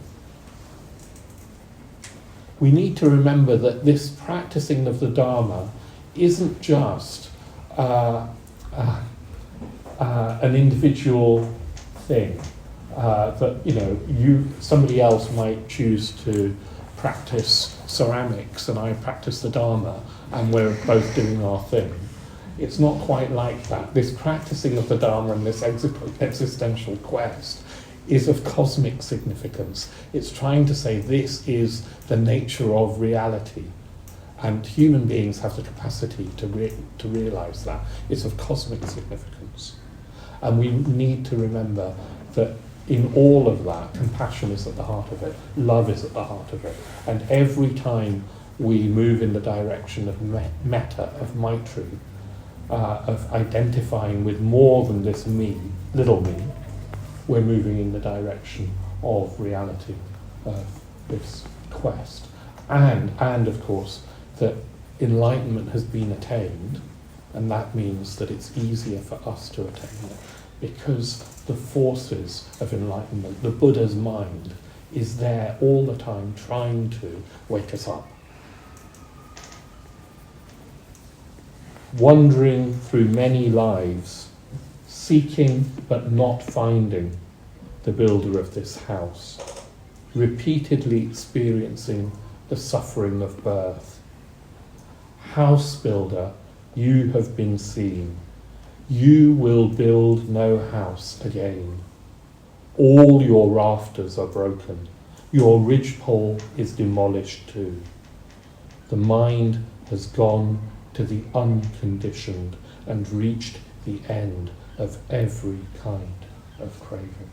We need to remember that this practicing of the Dharma isn't just an individual thing that somebody else might choose to practice ceramics and I practice the Dharma and we're both doing our thing. It's not quite like that. This practicing of the Dharma and this existential quest is of cosmic significance. It's trying to say this is the nature of reality. And human beings have the capacity to realize that. It's of cosmic significance. And we need to remember that in all of that, compassion is at the heart of it, love is at the heart of it. And every time we move in the direction of metta, of maitri, of identifying with more than this me, little me, we're moving in the direction of reality, of this quest. And of course, that enlightenment has been attained, and that means that it's easier for us to attain it, because the forces of enlightenment, the Buddha's mind, is there all the time trying to wake us up. Wandering through many lives, seeking but not finding the builder of this house, repeatedly experiencing the suffering of birth. House builder, you have been seen. You will build no house again. All your rafters are broken. Your ridgepole is demolished too. The mind has gone to the unconditioned and reached the end of every kind of craving.